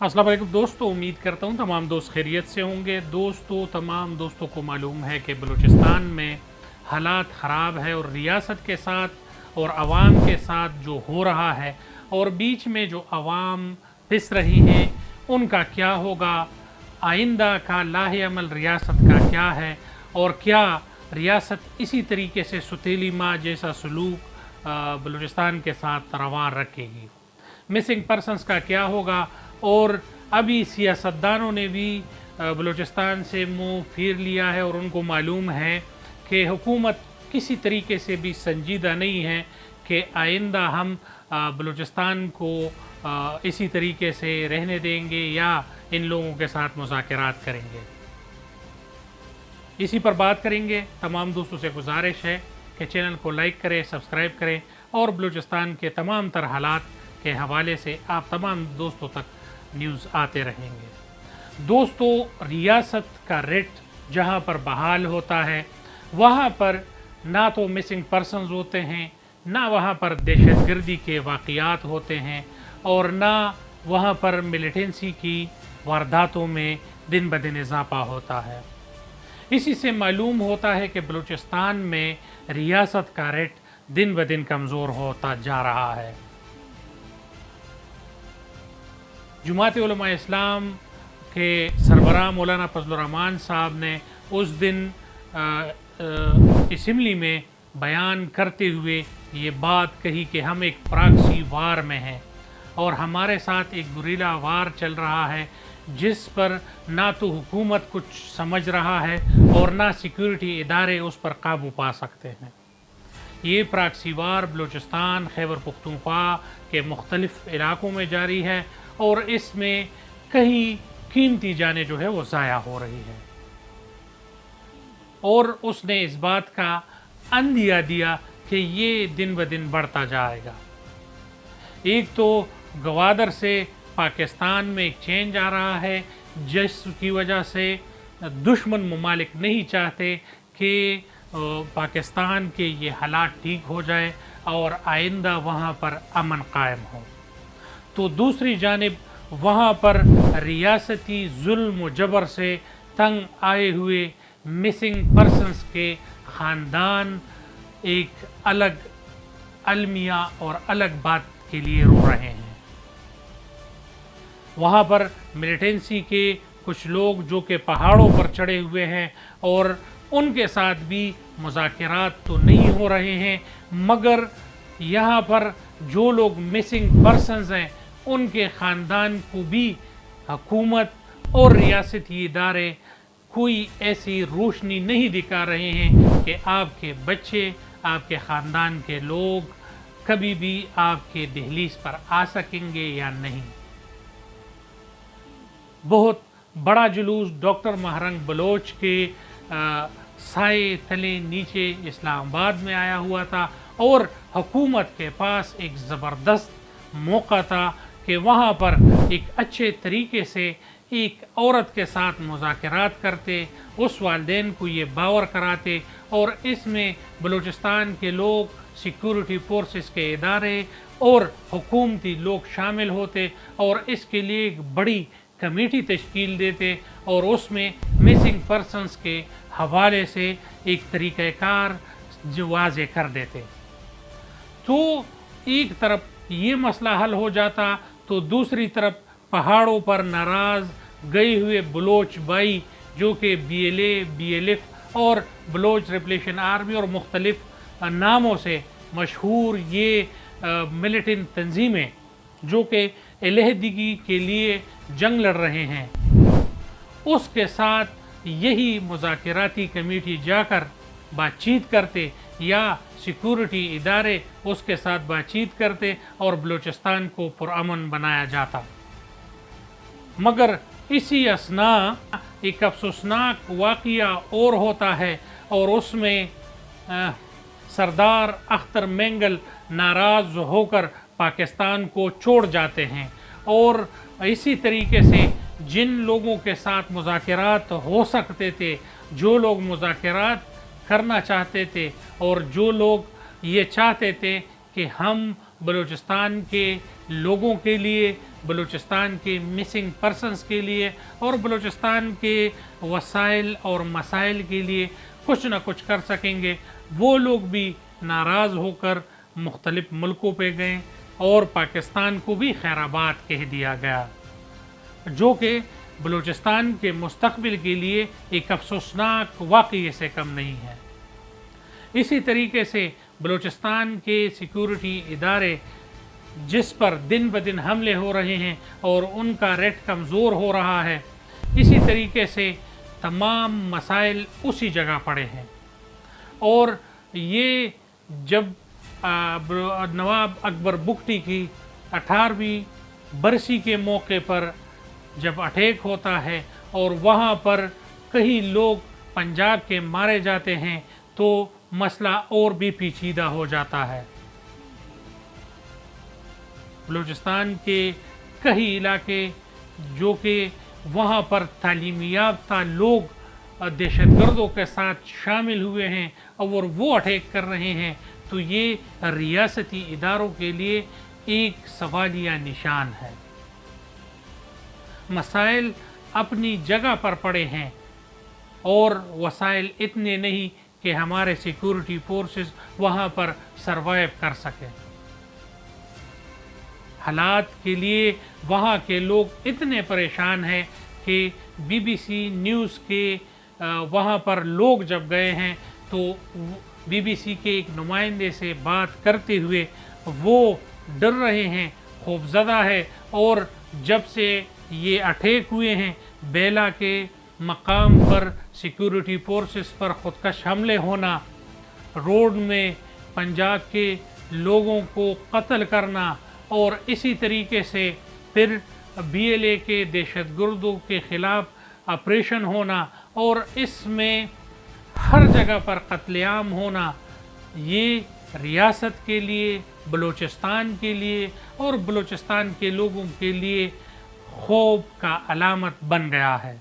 अस्सलाम वालेकुम दोस्तों, उम्मीद करता हूँ तमाम दोस्त खैरियत से होंगे। दोस्तों, तमाम दोस्तों को मालूम है कि बलूचिस्तान में हालात ख़राब है और रियासत के साथ और आवाम के साथ जो हो रहा है और बीच में जो आवाम पिस रही हैं उनका क्या होगा, आइंदा का लाहे अमल रियासत का क्या है और क्या रियासत इसी तरीके से सुतीली माँ जैसा सलूक बलूचिस्तान के साथ रवा रखेगी। मिसिंग पर्सनस का क्या होगा। और अभी सियासतदानों ने भी बलूचिस्तान से मुंह फेर लिया है और उनको मालूम है कि हुकूमत किसी तरीके से भी संजीदा नहीं है कि आइंदा हम बलूचिस्तान को इसी तरीके से रहने देंगे या इन लोगों के साथ मुज़ाकरात करेंगे। इसी पर बात करेंगे। तमाम दोस्तों से गुजारिश है कि चैनल को लाइक करें, सब्सक्राइब करें और बलूचिस्तान के तमाम तर हालात के हवाले से आप तमाम दोस्तों तक न्यूज़ आते रहेंगे। दोस्तों, रियासत का रेट जहां पर बहाल होता है वहां पर ना तो मिसिंग पर्सनस होते हैं, ना वहां पर दहशतगर्दी के वाक़यात होते हैं और ना वहां पर मिलिटेंसी की वारदातों में दिन ब दिन इजाफा होता है। इसी से मालूम होता है कि बलूचिस्तान में रियासत का रेट दिन ब दिन कमज़ोर होता जा रहा है। जुमात उलमा इस्लाम के सरबराह मौलाना फजलुर रहमान साहब ने उस दिन असम्बली में बयान करते हुए ये बात कही कि हम एक प्रॉक्सी वार में हैं और हमारे साथ एक गुरिल्ला वार चल रहा है जिस पर ना तो हुकूमत कुछ समझ रहा है और ना सिक्योरिटी इदारे उस पर काबू पा सकते हैं। ये प्रॉक्सी वार बलूचिस्तान, खैबर पख्तूनख्वा के मुख्तलिफ़ इलाकों में जारी है और इसमें कई कीमती जानें जो है वो ज़ाया हो रही है और उसने इस बात का अंदिया दिया कि ये दिन ब दिन बढ़ता जाएगा। एक तो गवादर से पाकिस्तान में एक चेंज आ रहा है जिसकी वजह से दुश्मन ममालिक नहीं चाहते कि पाकिस्तान के ये हालात ठीक हो जाए और आइंदा वहाँ पर अमन कायम हो। तो दूसरी जानिब वहाँ पर रियासती जुल्म जबर से तंग आए हुए मिसिंग पर्सनस के ख़ानदान एक अलग अलमिया और अलग बात के लिए रो रहे हैं। वहाँ पर मिलिटेंसी के कुछ लोग जो कि पहाड़ों पर चढ़े हुए हैं और उनके साथ भी मुज़ाकरात तो नहीं हो रहे हैं, मगर यहाँ पर जो लोग मिसिंग पर्सनस हैं उनके ख़ानदान को भी हुकूमत और रियासती इदारे कोई ऐसी रोशनी नहीं दिखा रहे हैं कि आपके बच्चे, आपके ख़ानदान के लोग कभी भी आपके दहलीज पर आ सकेंगे या नहीं। बहुत बड़ा जुलूस डॉक्टर महरंग बलोच के साए तले नीचे इस्लामाबाद में आया हुआ था और हुकूमत के पास एक ज़बरदस्त मौका था कि वहाँ पर एक अच्छे तरीके से एक औरत के साथ मुज़ाकरात करते, उस वालिदैन को ये बावर कराते और इसमें बलूचिस्तान के लोग, सिक्योरिटी फोर्सेस के इदारे और हुकूमती लोग शामिल होते और इसके लिए एक बड़ी कमेटी तश्कील देते और उसमें मिसिंग पर्सनस के हवाले से एक तरीक़ाकार जो वाज़े कर देते। तो एक तरफ ये मसला हल हो जाता तो दूसरी तरफ पहाड़ों पर नाराज़ गए हुए बलोच भाई जो कि BLA, BLF और बलोच लिबरेशन आर्मी और मुख्तलिफ़ नामों से मशहूर ये मिलिटेंट तंजीमें जो कि अलहदगी के लिए जंग लड़ रहे हैं, उसके साथ यही मुज़ाकराती कमेटी जाकर बातचीत करते या सिक्योरिटी इदारे उसके साथ बातचीत करते और बलूचिस्तान को पुरअमन बनाया जाता। मगर इसी असना एक अफसोसनाक वाक़या और होता है और उसमें सरदार अख्तर मेंगल नाराज़ होकर पाकिस्तान को छोड़ जाते हैं और इसी तरीके से जिन लोगों के साथ मुज़ाकरात हो सकते थे, जो लोग मुज़ाकरात करना चाहते थे और जो लोग ये चाहते थे कि हम बलूचिस्तान के लोगों के लिए بلوچستان کے مسنگ پرسنز کے لیے اور بلوچستان کے وسائل اور مسائل کے لیے کچھ نہ کچھ کر سکیں گے، وہ لوگ بھی ناراض ہو کر مختلف ملکوں پہ گئے اور پاکستان کو بھی خیر آباد کہہ دیا گیا، جو کہ بلوچستان کے مستقبل کے لیے ایک افسوسناک واقعے سے کم نہیں ہے۔ اسی طریقے سے بلوچستان کے سیکورٹی ادارے جس پر دن بدن حملے ہو رہے ہیں اور ان کا ریٹ کمزور ہو رہا ہے، اسی طریقے سے تمام مسائل اسی جگہ پڑے ہیں۔ اور یہ جب نواب اکبر بگٹی کی 18ویں برسی کے موقع پر جب اٹیک ہوتا ہے اور وہاں پر کئی لوگ پنجاب کے مارے جاتے ہیں تو مسئلہ اور بھی پیچیدہ ہو جاتا ہے۔ بلوچستان کے کئی علاقے جو کہ وہاں پر تعلیم یافتہ لوگ دہشت گردوں کے ساتھ شامل ہوئے ہیں اور وہ اٹیک کر رہے ہیں، تو یہ ریاستی اداروں کے لیے ایک سوالیہ نشان ہے۔ مسائل اپنی جگہ پر پڑے ہیں اور وسائل اتنے نہیں کہ ہمارے سیکورٹی فورسز وہاں پر سروائیو کر سکیں۔ حالات کے لیے وہاں کے لوگ اتنے پریشان ہیں کہ بی بی سی نیوز کے وہاں پر لوگ جب گئے ہیں تو بی بی سی کے ایک نمائندے سے بات کرتے ہوئے وہ ڈر رہے ہیں، خوفزدہ ہے، اور جب سے یہ اٹیک ہوئے ہیں بیلا کے مقام پر سیکورٹی فورسز پر خودکش حملے ہونا، روڈ میں پنجاب کے لوگوں کو قتل کرنا اور اسی طریقے سے پھر بی ایل اے کے دہشت گردوں کے خلاف آپریشن ہونا اور اس میں ہر جگہ پر قتل عام ہونا، یہ ریاست کے لیے، بلوچستان کے لیے اور بلوچستان کے لوگوں کے لیے خوف کا علامت بن گیا ہے۔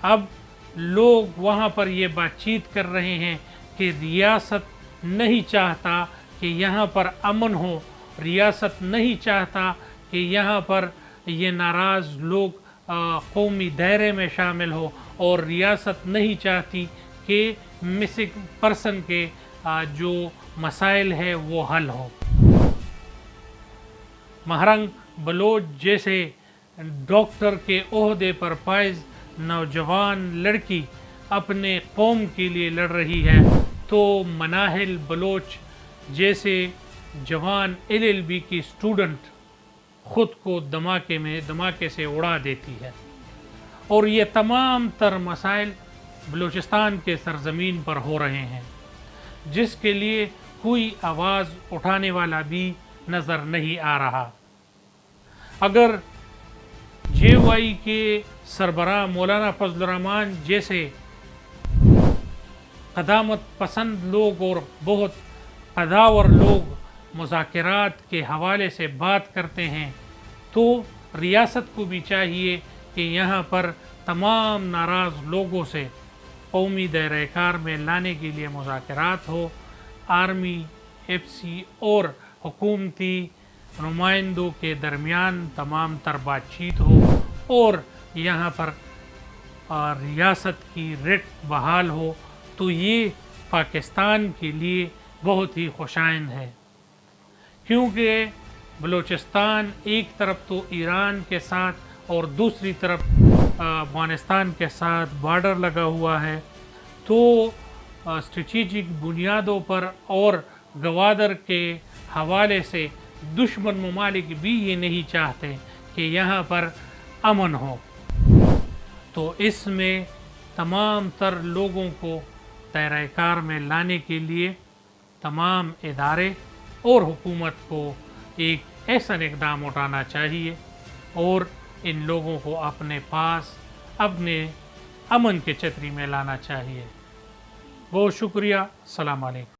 اب لوگ وہاں پر یہ بات چیت کر رہے ہیں کہ ریاست نہیں چاہتا کہ یہاں پر امن ہو، ریاست نہیں چاہتا کہ یہاں پر یہ ناراض لوگ قومی دائرے میں شامل ہو، اور ریاست نہیں چاہتی کہ مسنگ پرسن کے جو مسائل ہے وہ حل ہو۔ مہرنگ بلوچ جیسے ڈاکٹر کے عہدے پر فائز نوجوان لڑکی اپنے قوم کے لیے لڑ رہی ہے تو مناہل بلوچ جیسے جوان LLB کی اسٹوڈنٹ خود کو دھماکے سے اڑا دیتی ہے، اور یہ تمام تر مسائل بلوچستان کے سرزمین پر ہو رہے ہیں جس کے لیے کوئی آواز اٹھانے والا بھی نظر نہیں آ رہا۔ اگر JY کے سربراہ مولانا فضل الرحمان جیسے قدامت پسند لوگ اور بہت قداور لوگ مذاکرات کے حوالے سے بات کرتے ہیں تو ریاست کو بھی چاہیے کہ یہاں پر تمام ناراض لوگوں سے قومی دائرہ کار میں لانے کے لیے مذاکرات ہو، آرمی، FC اور حکومتی نمائندوں کے درمیان تمام تر بات چیت ہو اور یہاں پر ریاست کی ریٹ بحال ہو، تو یہ پاکستان کے لیے بہت ہی خوشائند ہے، کیونکہ بلوچستان ایک طرف تو ایران کے ساتھ اور دوسری طرف افغانستان کے ساتھ بارڈر لگا ہوا ہے، تو اسٹریٹجک بنیادوں پر اور گوادر کے حوالے سے دشمن ممالک بھی یہ نہیں چاہتے کہ یہاں پر امن ہو، تو اس میں تمام تر لوگوں کو دائرہ کار میں لانے کے لیے تمام ادارے اور حکومت کو ایک ایسا اقدام اٹھانا چاہیے اور ان لوگوں کو اپنے پاس اپنے امن کے چھتری میں لانا چاہیے۔ بہت شکریہ، السلام علیکم۔